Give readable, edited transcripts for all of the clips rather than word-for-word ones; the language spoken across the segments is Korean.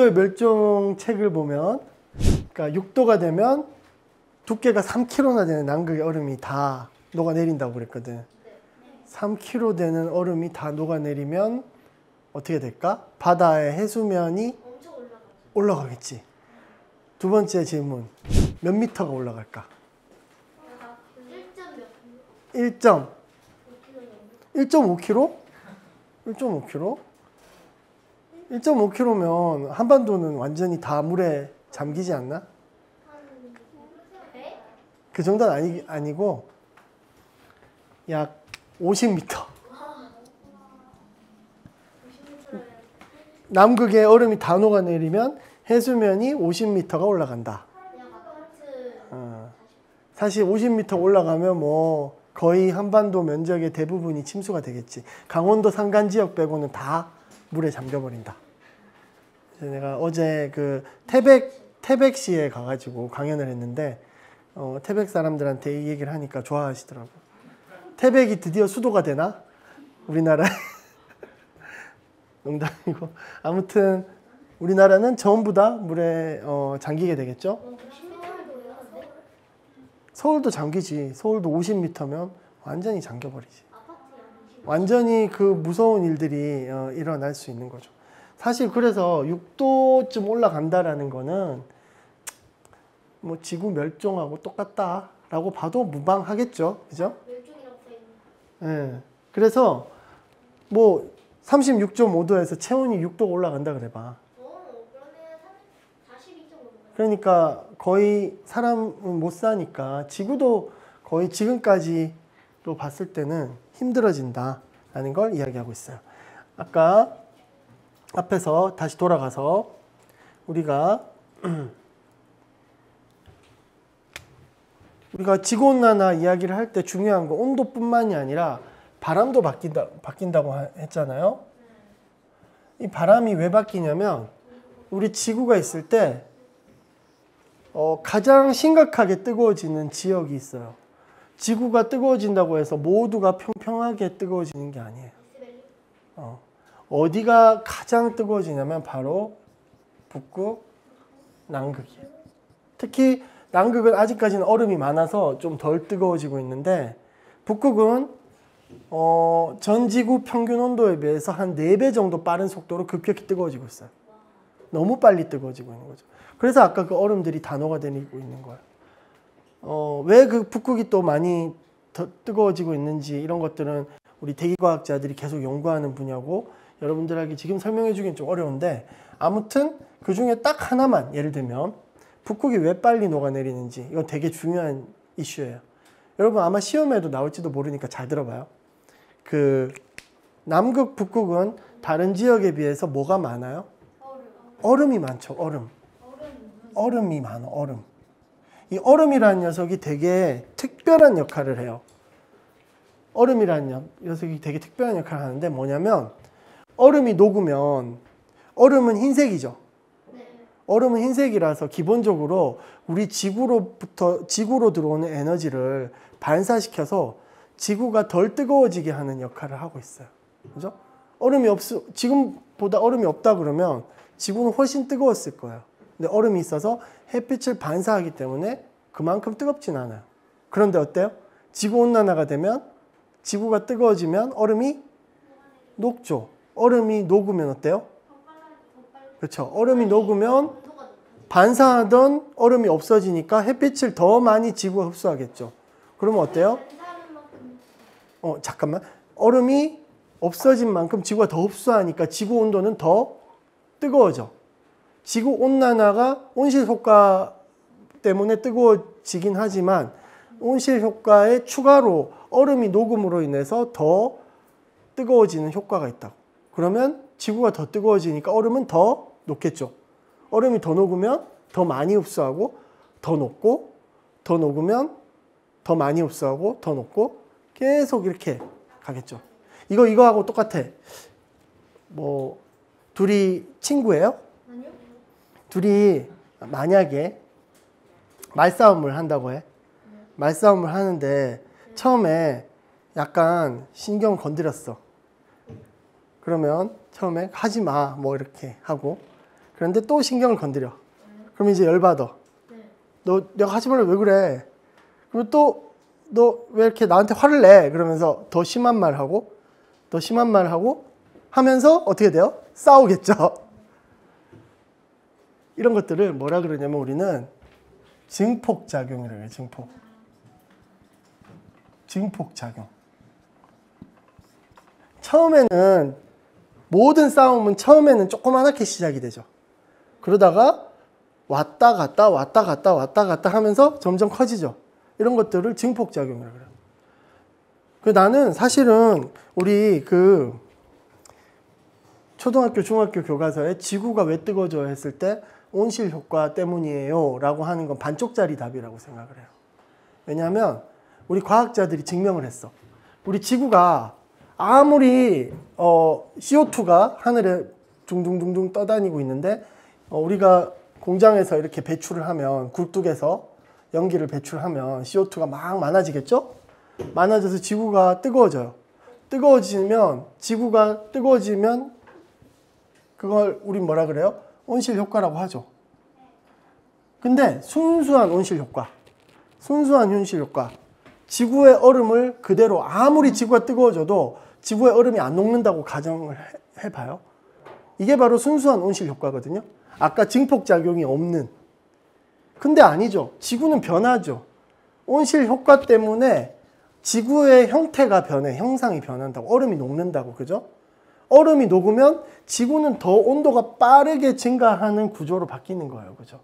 6도의 멸종 책을 보면, 그러니까 6도가 되면 두께가 3kg나 되는 남극의 얼음이 다 녹아내린다고 그랬거든. 3kg 되는 얼음이 다 녹아내리면 어떻게 될까? 바다의 해수면이 올라가겠지. 두 번째 질문. 몇 미터가 올라갈까? 1.5kg? 1.5kg? 1.5kg면 한반도는 완전히 다 물에 잠기지 않나? 그 정도는 아니고 약 50m. 남극의 얼음이 다 녹아내리면 해수면이 50m가 올라간다. 사실 50m 올라가면 뭐 거의 한반도 면적의 대부분이 침수가 되겠지. 강원도 산간 지역 빼고는 다 물에 잠겨버린다. 내가 어제 그 태백시에 가가지고 강연을 했는데 태백 사람들한테 이 얘기를 하니까 좋아하시더라고. 태백이 드디어 수도가 되나? 우리나라에. 농담이고. 아무튼 우리나라는 전부 다 물에 잠기게 되겠죠. 서울도 잠기지. 서울도 50m면 완전히 잠겨버리지. 완전히 그 무서운 일들이 일어날 수 있는 거죠. 사실 그래서 6도쯤 올라간다라는 거는 뭐 지구 멸종하고 똑같다라고 봐도 무방하겠죠. 그죠? 네. 그래서 뭐 36.5도에서 체온이 6도 올라간다 그래봐. 그러니까 거의 사람은 못 사니까 지구도 거의 지금까지로 봤을 때는 힘들어진다라는 걸 이야기하고 있어요. 아까 앞에서 다시 돌아가서 우리가 지구온난화 이야기를 할 때 중요한 거 온도뿐만이 아니라 바람도 바뀐다고 했잖아요. 이 바람이 왜 바뀌냐면 우리 지구가 있을 때 가장 심각하게 뜨거워지는 지역이 있어요. 지구가 뜨거워진다고 해서 모두가 평평하게 뜨거워지는 게 아니에요. 어디가 가장 뜨거워지냐면 바로 북극, 남극이에요. 특히 남극은 아직까지는 얼음이 많아서 좀 덜 뜨거워지고 있는데 북극은 전 지구 평균 온도에 비해서 한 4배 정도 빠른 속도로 급격히 뜨거워지고 있어요. 너무 빨리 뜨거워지고 있는 거죠. 그래서 아까 그 얼음들이 다 녹아내리고 있는 거예요. 왜 그 북극이 또 많이 더 뜨거워지고 있는지 이런 것들은 우리 대기과학자들이 계속 연구하는 분야고 여러분들에게 지금 설명해 주기는 좀 어려운데 아무튼 그 중에 딱 하나만 예를 들면 북극이 왜 빨리 녹아내리는지 이건 되게 중요한 이슈예요. 여러분 아마 시험에도 나올지도 모르니까 잘 들어봐요. 그 남극, 북극은 다른 지역에 비해서 뭐가 많아요? 얼음이 많죠. 얼음이 많아. 얼음. 이 얼음이라는 녀석이 되게 특별한 역할을 해요. 얼음이라는 녀석이 되게 특별한 역할을 하는데 뭐냐면 얼음이 녹으면 얼음은 흰색이죠. 얼음은 흰색이라서 기본적으로 우리 지구로 들어오는 에너지를 반사시켜서 지구가 덜 뜨거워지게 하는 역할을 하고 있어요. 그죠? 지금보다 얼음이 없다 그러면 지구는 훨씬 뜨거웠을 거예요. 근데 얼음이 있어서 햇빛을 반사하기 때문에 그만큼 뜨겁진 않아요. 그런데 어때요? 지구온난화가 되면 지구가 뜨거워지면 얼음이 녹죠. 얼음이 녹으면 어때요? 그렇죠. 얼음이 녹으면 반사하던 얼음이 없어지니까 햇빛을 더 많이 지구가 흡수하겠죠. 그러면 어때요? 잠깐만. 얼음이 없어진 만큼 지구가 더 흡수하니까 지구 온도는 더 뜨거워져. 지구 온난화가 온실 효과 때문에 뜨거워지긴 하지만 온실 효과에 추가로 얼음이 녹음으로 인해서 더 뜨거워지는 효과가 있다고. 그러면 지구가 더 뜨거워지니까 얼음은 더 녹겠죠. 얼음이 더 녹으면 더 많이 흡수하고 더 녹고 더 녹으면 더 많이 흡수하고 더 녹고 계속 이렇게 가겠죠. 이거하고 똑같아. 뭐 둘이 친구예요? 아니요. 둘이 만약에 말싸움을 한다고 해. 말싸움을 하는데 처음에 약간 신경 건드렸어. 그러면 처음에 하지 마 뭐 이렇게 하고 그런데 또 신경을 건드려. 그럼 이제 열받아. 너 내가 하지 말라 왜 그래? 그리고 또 너 왜 이렇게 나한테 화를 내? 그러면서 더 심한 말 하고 더 심한 말 하고 하면서 어떻게 돼요? 싸우겠죠. 이런 것들을 뭐라 그러냐면 우리는 증폭작용이라고 해요. 증폭작용. 처음에는 모든 싸움은 처음에는 조그맣게 시작이 되죠. 그러다가 왔다 갔다 하면서 점점 커지죠. 이런 것들을 증폭작용이라고 그래요. 나는 사실은 우리 초등학교, 중학교 교과서에 지구가 왜 뜨거워져 했을 때 온실 효과 때문이에요 라고 하는 건 반쪽짜리 답이라고 생각을 해요. 왜냐하면 우리 과학자들이 증명을 했어. 우리 지구가 아무리 CO2가 하늘에 둥둥둥둥 떠다니고 있는데 우리가 공장에서 이렇게 배출을 하면 굴뚝에서 연기를 배출하면 CO2가 막 많아지겠죠? 많아져서 지구가 뜨거워져요. 지구가 뜨거워지면 그걸 우리 뭐라 그래요? 온실 효과라고 하죠. 근데 순수한 온실 효과, 지구의 얼음을 그대로 아무리 지구가 뜨거워져도 지구의 얼음이 안 녹는다고 가정을 해봐요. 이게 바로 순수한 온실 효과거든요. 아까 증폭작용이 없는. 근데 아니죠. 지구는 변하죠. 온실 효과 때문에 지구의 형태가 변해, 형상이 변한다고. 얼음이 녹는다고, 그죠? 얼음이 녹으면 지구는 더 온도가 빠르게 증가하는 구조로 바뀌는 거예요, 그죠?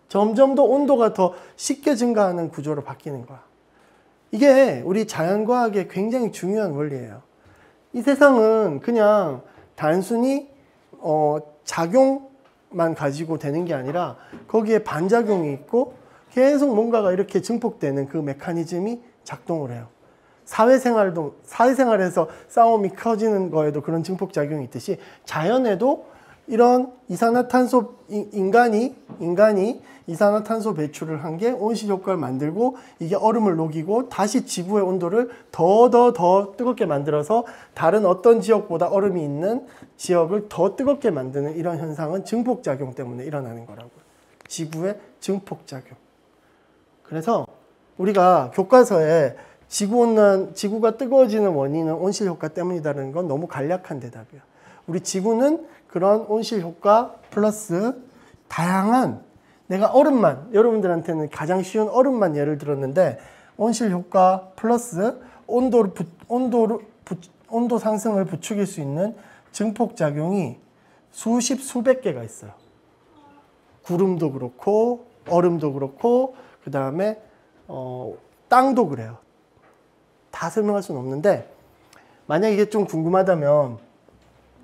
점점 더 온도가 더 쉽게 증가하는 구조로 바뀌는 거야. 이게 우리 자연과학의 굉장히 중요한 원리예요. 이 세상은 그냥 단순히 작용만 가지고 되는 게 아니라 거기에 반작용이 있고 계속 뭔가가 이렇게 증폭되는 그 메커니즘이 작동을 해요. 사회생활에서 싸움이 커지는 거에도 그런 증폭작용이 있듯이 자연에도 이런 인간이 이산화탄소 배출을 한 게 온실 효과를 만들고 이게 얼음을 녹이고 다시 지구의 온도를 더 뜨겁게 만들어서 다른 어떤 지역보다 얼음이 있는 지역을 더 뜨겁게 만드는 이런 현상은 증폭작용 때문에 일어나는 거라고요. 지구의 증폭작용. 그래서 우리가 교과서에 지구가 뜨거워지는 원인은 온실 효과 때문이다라는 건 너무 간략한 대답이에요. 우리 지구는 그런 온실 효과 플러스 다양한 내가 여러분들한테는 가장 쉬운 얼음만 예를 들었는데 온실 효과 플러스 온도 상승을 부추길 수 있는 증폭작용이 수백 개가 있어요. 구름도 그렇고 얼음도 그렇고 그 다음에 땅도 그래요. 다 설명할 수는 없는데 만약 이게 좀 궁금하다면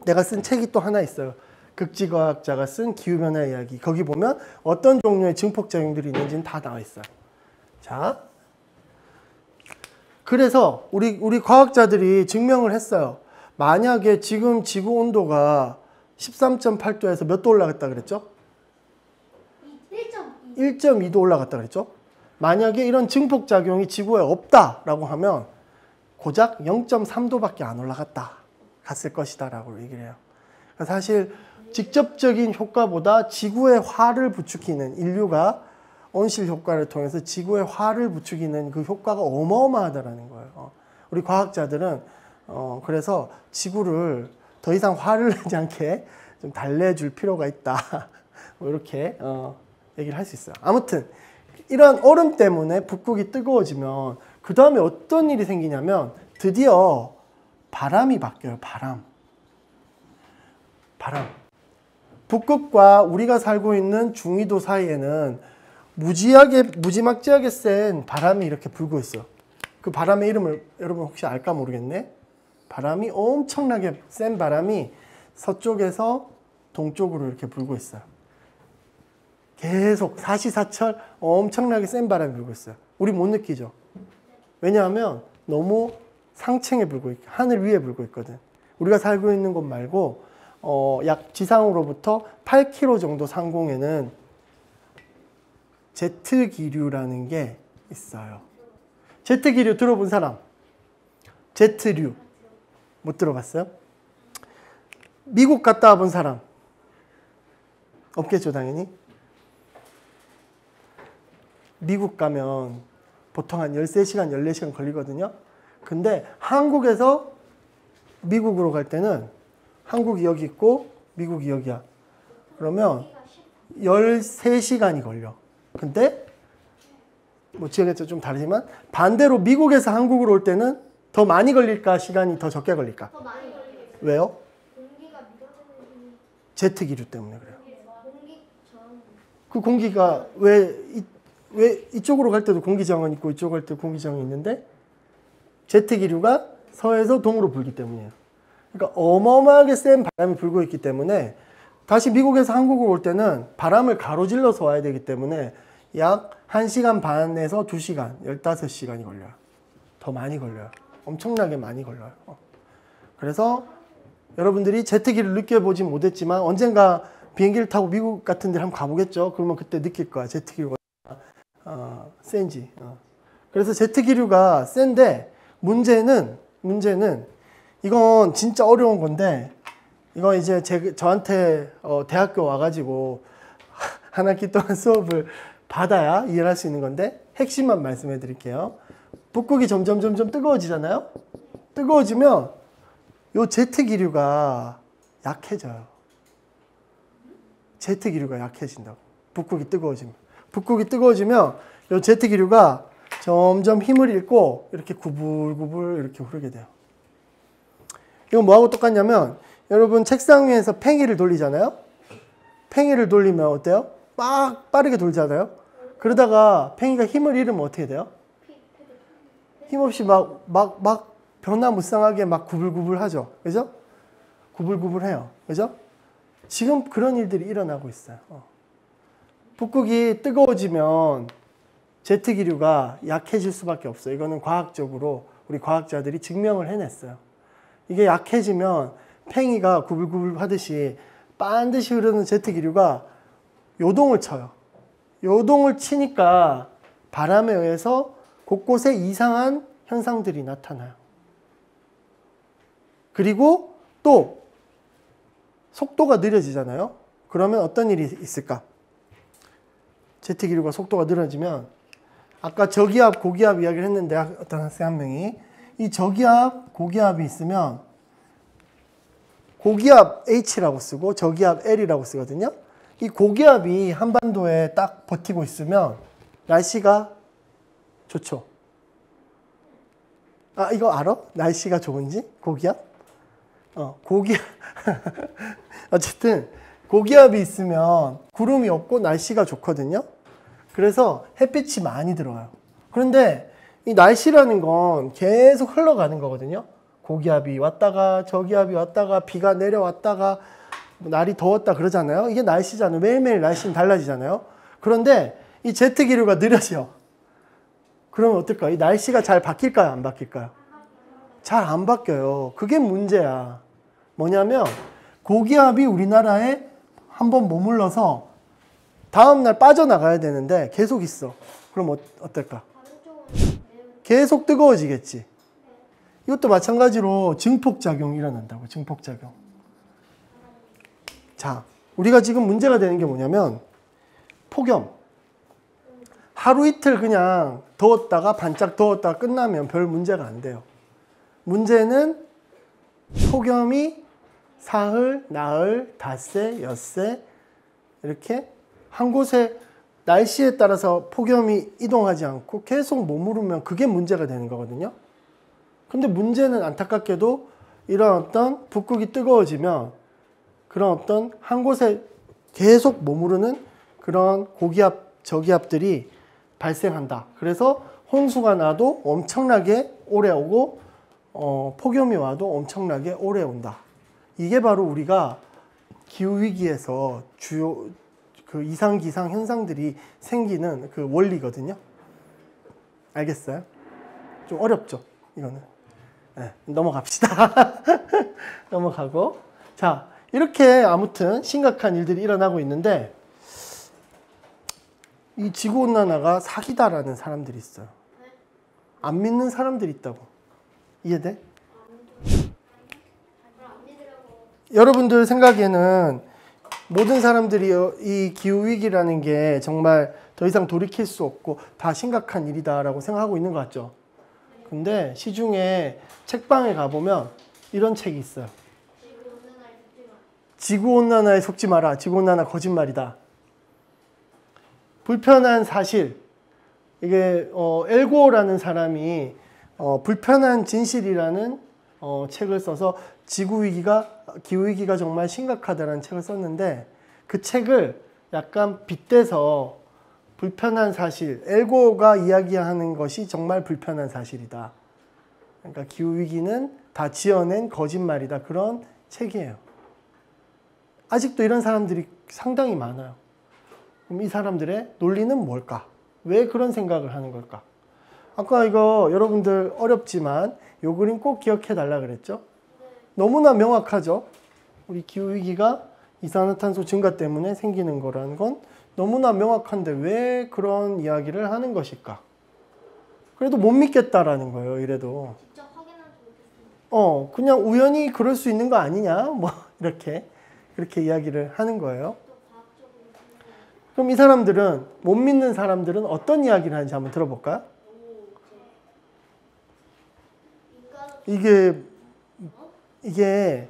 내가 쓴 책이 또 하나 있어요. 극지과학자가 쓴 기후변화 이야기. 거기 보면 어떤 종류의 증폭작용들이 있는지는 다 나와 있어요. 자, 그래서 우리 과학자들이 증명을 했어요. 만약에 지금 지구 온도가 13.8도에서 몇 도 올라갔다 그랬죠? 1.2도 올라갔다 그랬죠? 만약에 이런 증폭작용이 지구에 없다라고 하면 고작 0.3도밖에 안 갔을 것이다 라고 얘기를 해요. 사실 직접적인 효과보다 지구에 화를 부추기는 인류가 온실 효과를 통해서 지구에 화를 부추기는 그 효과가 어마어마하다라는 거예요. 우리 과학자들은 그래서 지구를 더 이상 화를 내지 않게 좀 달래줄 필요가 있다. 뭐 이렇게 얘기를 할 수 있어요. 아무튼 이런 얼음 때문에 북극이 뜨거워지면 그 다음에 어떤 일이 생기냐면 드디어 바람이 바뀌어요. 바람. 북극과 우리가 살고 있는 중위도 사이에는 무지막지하게 센 바람이 이렇게 불고 있어요. 그 바람의 이름을 여러분 혹시 알까 모르겠네. 바람이 엄청나게 센 바람이 서쪽에서 동쪽으로 이렇게 불고 있어요. 계속 사시사철 엄청나게 센 바람이 불고 있어요. 우리 못 느끼죠? 왜냐하면 너무 상층에 불고 있고 하늘 위에 불고 있거든. 우리가 살고 있는 곳 말고 약 지상으로부터 8km 정도 상공에는 제트 기류라는 게 있어요. 제트 기류 들어본 사람? 제트류 못 들어봤어요? 미국 갔다 와본 사람? 없겠죠, 당연히. 미국 가면 보통 한 13시간, 14시간 걸리거든요. 근데 한국에서 미국으로 갈 때는 한국이 여기 있고 미국이 여기야. 그러면 13시간이 걸려. 근데 뭐 지역에 좀 다르지만 반대로 미국에서 한국으로 올 때는 더 많이 걸릴까? 시간이 더 적게 걸릴까? 더 많이 걸리겠어요. 왜요? 공기가 밀어주는 제트 기류 때문에 그래요. 공기 저항. 그 공기가 왜 이쪽으로 갈 때도 공기 저항은 있고 이쪽으로 갈 때 공기 저항이 있는데 제트 기류가 서에서 동으로 불기 때문이에요. 그러니까 어마어마하게 센 바람이 불고 있기 때문에 다시 미국에서 한국으로 올 때는 바람을 가로질러서 와야 되기 때문에 약 1시간 반에서 2시간, 15시간이 걸려요. 더 많이 걸려요. 엄청나게 많이 걸려요. 그래서 여러분들이 제트기를 느껴보지 못했지만 언젠가 비행기를 타고 미국 같은 데를 한번 가보겠죠. 그러면 그때 느낄 거야. 제트기류가 센지. 그래서 제트기류가 센데 문제는 이건 진짜 어려운 건데 이거 이제 저한테 대학교 와가지고 한 학기 동안 수업을 받아야 이해할 수 있는 건데 핵심만 말씀해 드릴게요. 북극이 점점 뜨거워지잖아요. 뜨거워지면 요 제트 기류가 약해져요. 제트 기류가 약해진다고. 북극이 뜨거워지면 요 제트 기류가 점점 힘을 잃고 이렇게 구불구불 이렇게 흐르게 돼요. 이건 뭐하고 똑같냐면 여러분 책상 위에서 팽이를 돌리잖아요. 팽이를 돌리면 어때요? 막 빠르게 돌잖아요. 그러다가 팽이가 힘을 잃으면 어떻게 돼요? 힘없이 막 변화무쌍하게 막 구불구불 하죠. 그죠? 구불구불 해요. 그죠? 지금 그런 일들이 일어나고 있어요. 북극이 뜨거워지면 제트 기류가 약해질 수밖에 없어요. 이거는 과학적으로 우리 과학자들이 증명을 해냈어요. 이게 약해지면 팽이가 구불구불 하듯이 반드시 흐르는 제트 기류가 요동을 쳐요. 요동을 치니까 바람에 의해서 곳곳에 이상한 현상들이 나타나요. 그리고 또 속도가 느려지잖아요. 그러면 어떤 일이 있을까? 제트 기류가 속도가 느려지면 아까 저기압, 고기압 이야기를 했는데 어떤 학생 한 명이 이 저기압, 고기압이 있으면 고기압 H라고 쓰고 저기압 L이라고 쓰거든요. 이 고기압이 한반도에 딱 버티고 있으면 날씨가 좋죠. 아, 이거 알아? 날씨가 좋은지? 고기압? 고기압. 어쨌든 고기압이 있으면 구름이 없고 날씨가 좋거든요. 그래서 햇빛이 많이 들어와요. 그런데 이 날씨라는 건 계속 흘러가는 거거든요. 고기압이 왔다가 저기압이 왔다가 비가 내려왔다가 날이 더웠다 그러잖아요. 이게 날씨잖아요. 매일매일 날씨는 달라지잖아요. 그런데 이 제트 기류가 느려져. 그러면 어떨까요? 이 날씨가 잘 바뀔까요? 안 바뀔까요? 잘 안 바뀌어요. 그게 문제야. 뭐냐면 고기압이 우리나라에 한번 머물러서 다음날 빠져나가야 되는데 계속 있어. 그럼 어떨까? 계속 뜨거워지겠지. 이것도 마찬가지로 증폭작용이 일어난다고. 증폭작용. 자, 우리가 지금 문제가 되는 게 뭐냐면 폭염. 하루 이틀 그냥 더웠다가 반짝 더웠다가 끝나면 별 문제가 안 돼요. 문제는 폭염이 사흘, 나흘, 닷새, 엿새 이렇게 한 곳에 날씨에 따라서 폭염이 이동하지 않고 계속 머무르면 그게 문제가 되는 거거든요. 근데 문제는 안타깝게도 이런 어떤 북극이 뜨거워지면 그런 어떤 한 곳에 계속 머무르는 그런 고기압, 저기압들이 발생한다. 그래서 홍수가 나도 엄청나게 오래 오고 폭염이 와도 엄청나게 오래 온다. 이게 바로 우리가 기후위기에서 주요 그 이상기상 현상들이 생기는 그 원리거든요. 알겠어요? 좀 어렵죠? 이거는. 네, 넘어갑시다. 넘어가고. 자, 이렇게 아무튼 심각한 일들이 일어나고 있는데 이 지구온난화가 사기다라는 사람들이 있어요. 안 믿는 사람들이 있다고. 이해돼? 여러분들 생각에는 모든 사람들이 이 기후위기라는 게 정말 더 이상 돌이킬 수 없고 다 심각한 일이다라고 생각하고 있는 것 같죠. 근데 시중에 책방에 가보면 이런 책이 있어요. 지구온난화에 속지 마라. 지구온난화 거짓말이다. 불편한 사실. 이게 엘고라는 사람이 불편한 진실이라는 책을 써서 기후위기가 정말 심각하다라는 책을 썼는데 그 책을 약간 빗대서 불편한 사실, 엘고가 이야기하는 것이 정말 불편한 사실이다. 그러니까 기후위기는 다 지어낸 거짓말이다. 그런 책이에요. 아직도 이런 사람들이 상당히 많아요. 그럼 이 사람들의 논리는 뭘까? 왜 그런 생각을 하는 걸까? 아까 이거 여러분들 어렵지만 요 그림 꼭 기억해 달라 그랬죠? 너무나 명확하죠? 우리 기후위기가 이산화탄소 증가 때문에 생기는 거라는 건 너무나 명확한데 왜 그런 이야기를 하는 것일까? 그래도 못 믿겠다라는 거예요, 이래도. 직접 확인하지 못했습니다. 그냥 우연히 그럴 수 있는 거 아니냐? 뭐, 그렇게 이야기를 하는 거예요. 또 과학적으로 설명해. 그럼 이 사람들은, 못 믿는 사람들은 어떤 이야기를 하는지 한번 들어볼까요? 인간 이게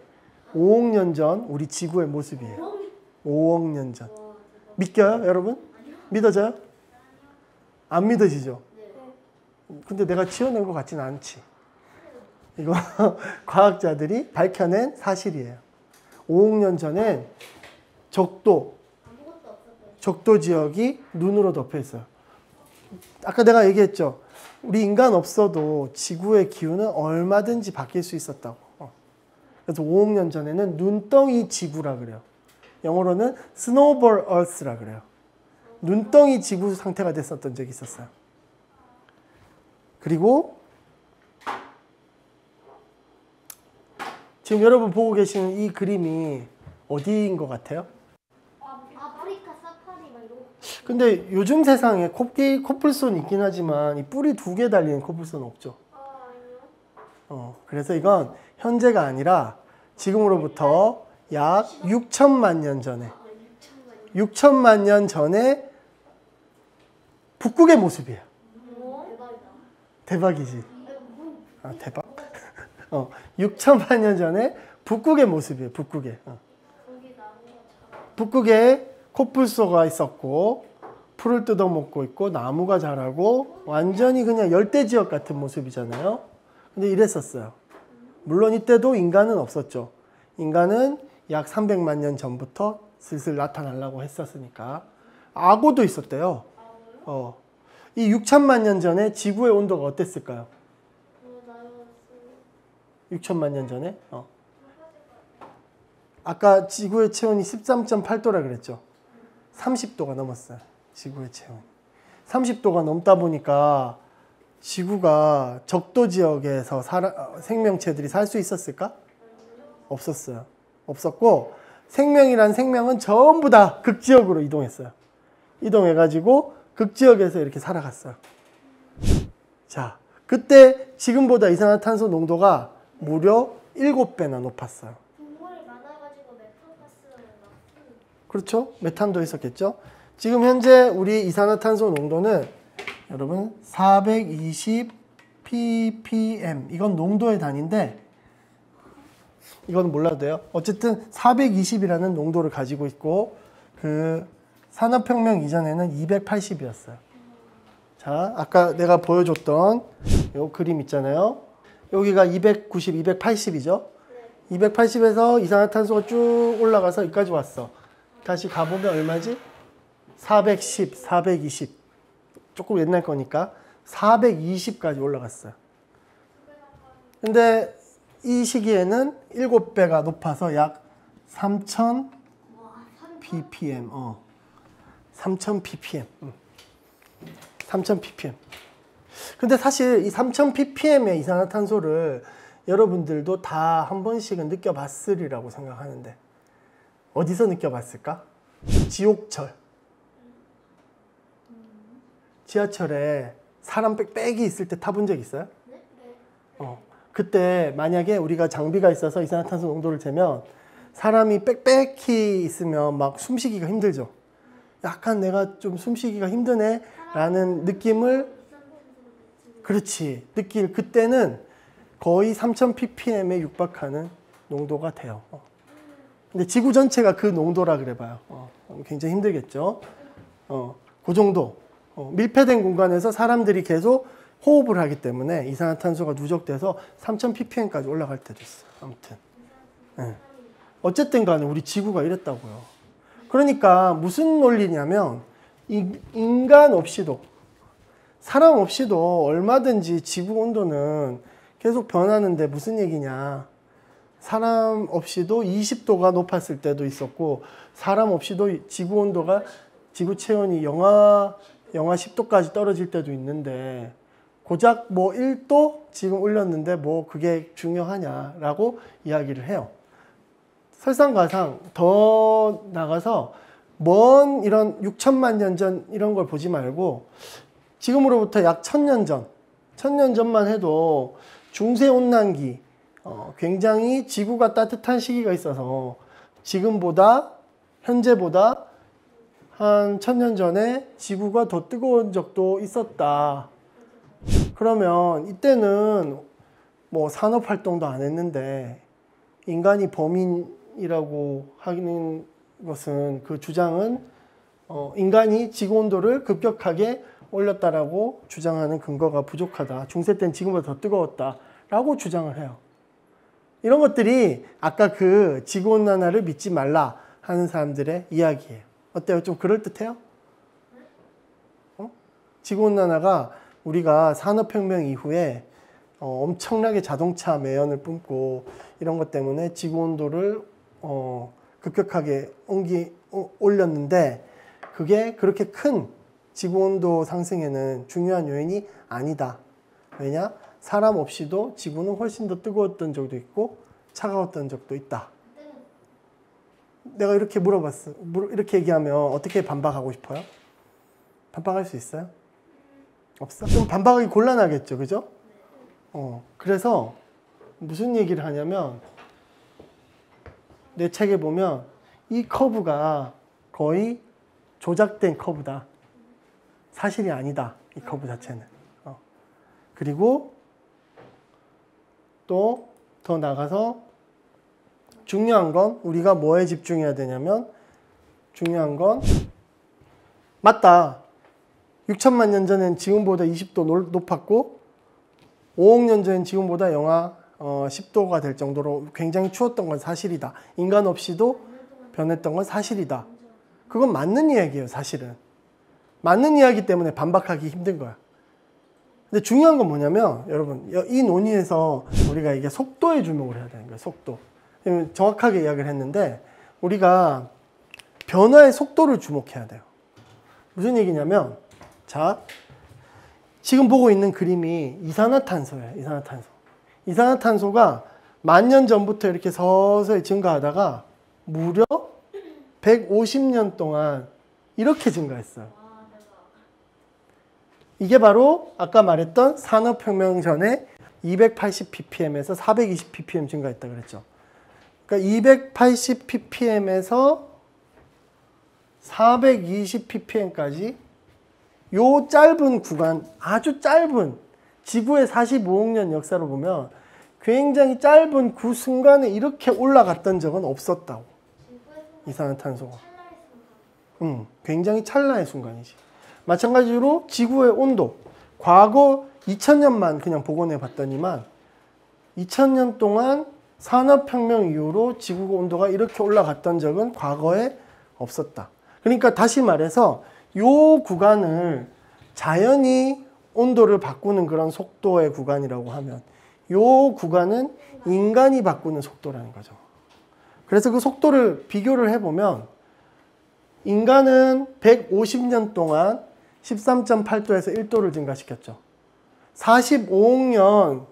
5억 년 전 우리 지구의 모습이에요. 5억 년 전. 믿겨요, 여러분? 믿어져요? 안 믿어지죠? 근데 내가 지어낸 것 같지는 않지. 이거 과학자들이 밝혀낸 사실이에요. 5억 년 전엔 적도 지역이 눈으로 덮여 있어요. 아까 내가 얘기했죠. 우리 인간 없어도 지구의 기후는 얼마든지 바뀔 수 있었다고. 그래서 5억 년 전에는 눈덩이 지구라 그래요. 영어로는 snowball earth라 그래요. 눈덩이 지구 상태가 됐었던 적이 있었어요. 그리고 지금 여러분 보고 계시는 이 그림이 어디인 것 같아요? 아프리카 사파리 막 이런 거. 근데 요즘 세상에 코뿔소는 있긴 하지만 이 뿔이 2개 달린 코뿔소는 없죠. 아니요. 그래서 이건 현재가 아니라 지금으로부터 약 6천만 년 전에 6천만 년 전에 북극의 모습이에요. 대박이다. 대박이지. 대박. 6천만 년 전에 북극의 모습이에요. 북극에. 거기 나무가 북극에 코뿔소가 있었고 풀을 뜯어먹고 있고 나무가 자라고 완전히 그냥 열대 지역 같은 모습이잖아요. 근데 이랬었어요. 물론 이때도 인간은 없었죠. 인간은 약 300만 년 전부터 슬슬 나타나려고 했었으니까. 악어도 있었대요. 이 6천만 년 전에 지구의 온도가 어땠을까요? 6천만 년 전에? 아까 지구의 체온이 13.8도라 그랬죠. 30도가 넘었어요. 지구의 체온이. 30도가 넘다 보니까 지구가 적도 지역에서 생명체들이 살 수 있었을까? 없었어요. 없었고 생명이란 생명은 전부 다 극지역으로 이동했어요. 이동해가지고 극지역에서 이렇게 살아갔어요. 자, 그때 지금보다 이산화탄소 농도가 무려 7배나 높았어요. 동물이 많아가지고 메탄가스를 막. 그렇죠? 메탄도 있었겠죠? 지금 현재 우리 이산화탄소 농도는 여러분 420 ppm. 이건 농도의 단위인데 이건 몰라도 돼요. 어쨌든 420이라는 농도를 가지고 있고 그 산업혁명 이전에는 280이었어요. 자, 아까 내가 보여줬던 요 그림 있잖아요. 여기가 290, 280이죠. 280에서 이산화탄소가 쭉 올라가서 여기까지 왔어. 다시 가보면 얼마지? 410, 420. 조금 옛날 거니까 420까지 올라갔어요. 근데 이 시기에는 7배가 높아서 약 3000 ppm. 3000 ppm. 3000 ppm. 근데 사실 이 3000 ppm의 이산화탄소를 여러분들도 다 한 번씩은 느껴봤으리라고 생각하는데 어디서 느껴봤을까? 지옥철. 지하철에 사람 빽빽이 있을 때 타본 적 있어요? 그때 만약에 우리가 장비가 있어서 이산화탄소 농도를 재면 사람이 빽빽히 있으면 막 숨쉬기가 힘들죠. 약간 내가 좀 숨쉬기가 힘드네 라는 느낌을, 그렇지, 느낄 그때는 거의 3000ppm에 육박하는 농도가 돼요. 근데 지구 전체가 그 농도라 그래봐요. 굉장히 힘들겠죠. 그 정도. 밀폐된 공간에서 사람들이 계속 호흡을 하기 때문에 이산화탄소가 누적돼서 3000ppm까지 올라갈 때도 있어요. 아무튼. 네. 어쨌든 간에 우리 지구가 이랬다고요. 그러니까 무슨 논리냐면 인간 없이도, 사람 없이도 얼마든지 지구 온도는 계속 변하는데 무슨 얘기냐. 사람 없이도 20도가 높았을 때도 있었고, 사람 없이도 지구 온도가, 지구 체온이 영하 10도까지 떨어질 때도 있는데, 고작 뭐 1도 지금 올렸는데 뭐 그게 중요하냐라고 이야기를 해요. 설상가상 더 나가서 먼 이런 6천만 년 전 이런 걸 보지 말고, 지금으로부터 약 1000년 전, 1000년 전만 해도 중세온난기, 굉장히 지구가 따뜻한 시기가 있어서 지금보다, 현재보다 한 1000년 전에 지구가 더 뜨거운 적도 있었다. 그러면 이때는 뭐 산업활동도 안 했는데 인간이 범인이라고 하는 것은, 그 주장은 인간이 지구온도를 급격하게 올렸다라고 주장하는 근거가 부족하다. 중세 때는 지금보다 더 뜨거웠다라고 주장을 해요. 이런 것들이 아까 그 지구온난화를 믿지 말라 하는 사람들의 이야기예요. 어때요? 좀 그럴듯해요? 지구온난화가 우리가 산업혁명 이후에 엄청나게 자동차 매연을 뿜고 이런 것 때문에 지구온도를 급격하게 올렸는데, 그게 그렇게 큰 지구온도 상승에는 중요한 요인이 아니다. 왜냐? 사람 없이도 지구는 훨씬 더 뜨거웠던 적도 있고 차가웠던 적도 있다. 내가 이렇게 물어봤어. 이렇게 얘기하면 어떻게 반박하고 싶어요? 반박할 수 있어요? 없어? 좀 반박하기 곤란하겠죠, 그죠? 그래서 무슨 얘기를 하냐면, 내 책에 보면 이 커브가 거의 조작된 커브다. 사실이 아니다, 이 커브 자체는. 그리고 또 더 나가서 중요한 건, 우리가 뭐에 집중해야 되냐면, 중요한 건 맞다. 6천만 년 전엔 지금보다 20도 높았고 5억 년 전엔 지금보다 영하 10도가 될 정도로 굉장히 추웠던 건 사실이다. 인간 없이도 변했던 건 사실이다. 그건 맞는 이야기예요, 사실은. 맞는 이야기 때문에 반박하기 힘든 거야. 근데 중요한 건 뭐냐면, 여러분, 이 논의에서 우리가 이게 속도에 주목을 해야 되는 거예요, 속도. 정확하게 이야기를 했는데, 우리가 변화의 속도를 주목해야 돼요. 무슨 얘기냐면, 자, 지금 보고 있는 그림이 이산화탄소예요, 이산화탄소. 이산화탄소가 10,000년 전부터 이렇게 서서히 증가하다가 무려 150년 동안 이렇게 증가했어요. 이게 바로 아까 말했던 산업혁명 전에 280ppm에서 420ppm 증가했다 그랬죠. 그러니까 280ppm에서 420ppm까지 요 짧은 구간, 아주 짧은, 지구의 45억 년 역사로 보면 굉장히 짧은 그 순간에 이렇게 올라갔던 적은 없었다고. 이산화탄소가. 굉장히 찰나의 순간이지. 마찬가지로 지구의 온도, 과거 2000년만 그냥 복원해 봤더니만 2000년 동안 산업혁명 이후로 지구 온도가 이렇게 올라갔던 적은 과거에 없었다. 그러니까 다시 말해서 이 구간을 자연이 온도를 바꾸는 그런 속도의 구간이라고 하면, 이 구간은 인간이 바꾸는 속도라는 거죠. 그래서 그 속도를 비교를 해보면, 인간은 150년 동안 13.8도에서 1도를 증가시켰죠. 45억 년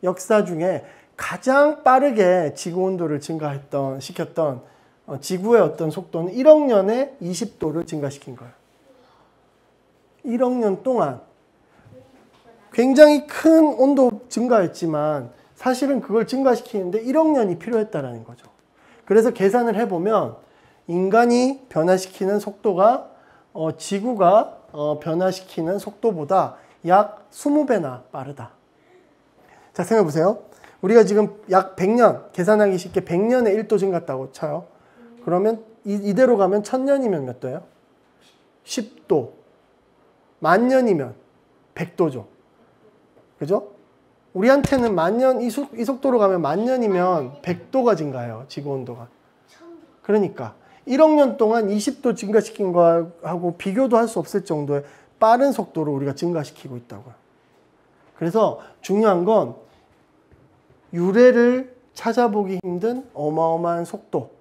역사 중에 가장 빠르게 지구 온도를 시켰던 지구의 어떤 속도는 1억 년에 20도를 증가시킨 거예요. 1억 년 동안 굉장히 큰 온도 증가였지만 사실은 그걸 증가시키는데 1억 년이 필요했다라는 거죠. 그래서 계산을 해보면 인간이 변화시키는 속도가 지구가 변화시키는 속도보다 약 20배나 빠르다. 자, 생각해보세요. 우리가 지금 약 100년, 계산하기 쉽게 100년에 1도 증가했다고 쳐요. 그러면 이대로 가면 1000년이면 몇 도예요? 10도. 10,000년이면 100도죠. 그죠? 우리한테는 10,000년, 이 속도로 가면 10,000년이면 100도가 증가해요. 지구 온도가. 그러니까 1억 년 동안 20도 증가시킨 거하고 비교도 할 수 없을 정도의 빠른 속도로 우리가 증가시키고 있다고요. 그래서 중요한 건 유래를 찾아보기 힘든 어마어마한 속도.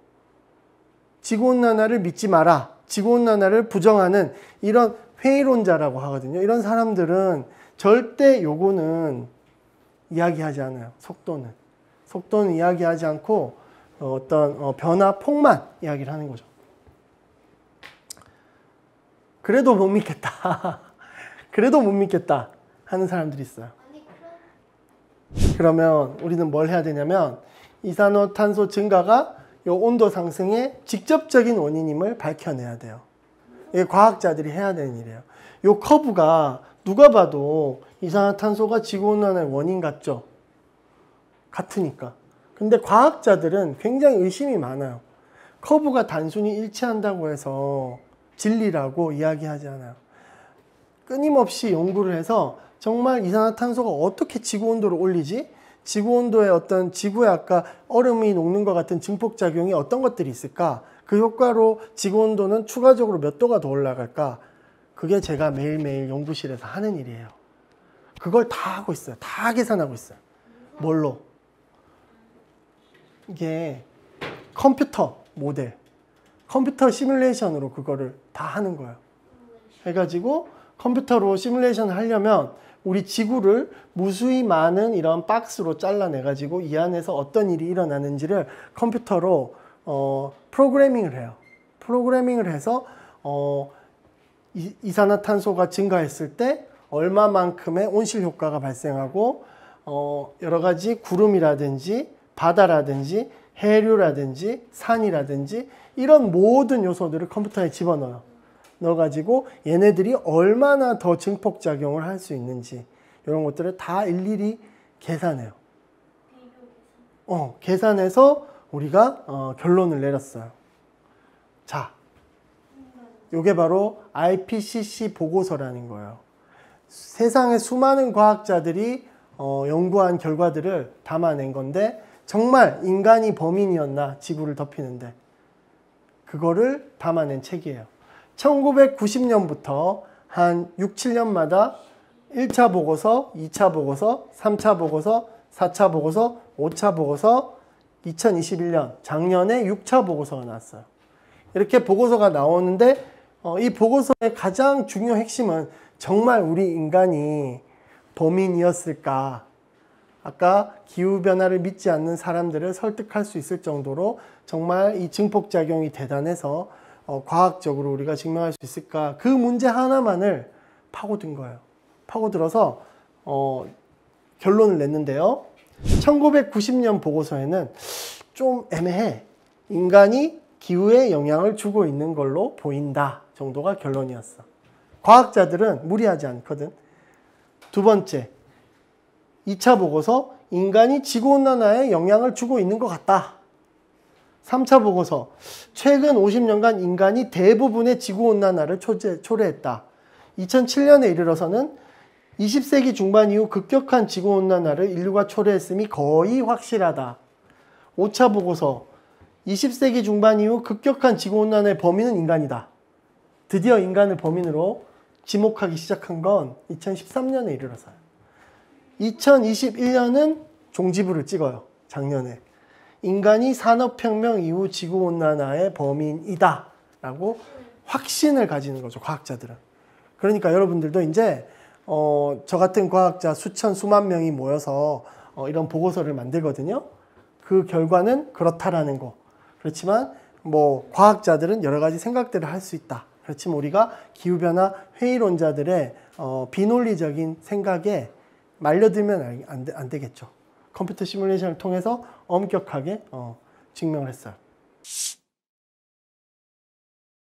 지구온난화를 믿지 마라. 지구온난화를 부정하는 이런 회의론자라고 하거든요. 이런 사람들은 절대 요거는 이야기하지 않아요. 속도는. 속도는 이야기하지 않고 어떤 변화 폭만 이야기를 하는 거죠. 그래도 못 믿겠다. 그래도 못 믿겠다 하는 사람들이 있어요. 그러면 우리는 뭘 해야 되냐면 이산화탄소 증가가 이 온도 상승의 직접적인 원인임을 밝혀내야 돼요. 이게 과학자들이 해야 되는 일이에요. 이 커브가 누가 봐도 이산화탄소가 지구온난화의 원인 같죠? 같으니까. 근데 과학자들은 굉장히 의심이 많아요. 커브가 단순히 일치한다고 해서 진리라고 이야기하지 않아요. 끊임없이 연구를 해서 정말 이산화탄소가 어떻게 지구온도를 올리지? 지구온도에 어떤 지구에 아까 얼음이 녹는 것 같은 증폭작용이 어떤 것들이 있을까? 그 효과로 지구온도는 추가적으로 몇 도가 더 올라갈까? 그게 제가 매일매일 연구실에서 하는 일이에요. 그걸 다 하고 있어요. 다 계산하고 있어요. 뭘로? 이게 컴퓨터 모델, 컴퓨터 시뮬레이션으로 그거를 다 하는 거예요. 해가지고 컴퓨터로 시뮬레이션을 하려면 우리 지구를 무수히 많은 이런 박스로 잘라내가지고 이 안에서 어떤 일이 일어나는지를 컴퓨터로 프로그래밍을 해요. 프로그래밍을 해서 이산화탄소가 증가했을 때 얼마만큼의 온실 효과가 발생하고 여러 가지 구름이라든지 바다라든지 해류라든지 산이라든지 이런 모든 요소들을 컴퓨터에 집어넣어요. 넣어가지고 얘네들이 얼마나 더 증폭작용을 할 수 있는지 이런 것들을 다 일일이 계산해요. 계산해서 우리가 결론을 내렸어요. 자, 요게 바로 IPCC 보고서라는 거예요. 세상의 수많은 과학자들이 연구한 결과들을 담아낸 건데 정말 인간이 범인이었나 지구를 덮이는데 그거를 담아낸 책이에요. 1990년부터 한 6, 7년마다 1차 보고서, 2차 보고서, 3차 보고서, 4차 보고서, 5차 보고서, 2021년 작년에 6차 보고서가 나왔어요. 이렇게 보고서가 나오는데 이 보고서의 가장 중요한 핵심은 정말 우리 인간이 범인이었을까? 아까 기후변화를 믿지 않는 사람들을 설득할 수 있을 정도로 정말 이 증폭작용이 대단해서 과학적으로 우리가 증명할 수 있을까? 그 문제 하나만을 파고든 거예요. 파고들어서 결론을 냈는데요. 1990년 보고서에는 좀 애매해. 인간이 기후에 영향을 주고 있는 걸로 보인다 정도가 결론이었어. 과학자들은 무리하지 않거든. 두 번째, 2차 보고서 인간이 지구온난화에 영향을 주고 있는 것 같다. 3차 보고서 최근 50년간 인간이 대부분의 지구온난화를 초래했다. 2007년에 이르러서는 20세기 중반 이후 급격한 지구온난화를 인류가 초래했음이 거의 확실하다. 5차 보고서 20세기 중반 이후 급격한 지구온난화의 범인은 인간이다. 드디어 인간을 범인으로 지목하기 시작한 건 2013년에 이르러서요. 2021년은 종지부를 찍어요. 작년에. 인간이 산업혁명 이후 지구온난화의 범인이다 라고 확신을 가지는 거죠. 과학자들은. 그러니까 여러분들도 이제 저 같은 과학자 수천 수만 명이 모여서 이런 보고서를 만들거든요. 그 결과는 그렇다라는 거. 그렇지만 뭐 과학자들은 여러 가지 생각들을 할 수 있다. 그렇지만 우리가 기후변화 회의론자들의 비논리적인 생각에 말려들면 안 되겠죠. 컴퓨터 시뮬레이션을 통해서 엄격하게 증명을 했어요.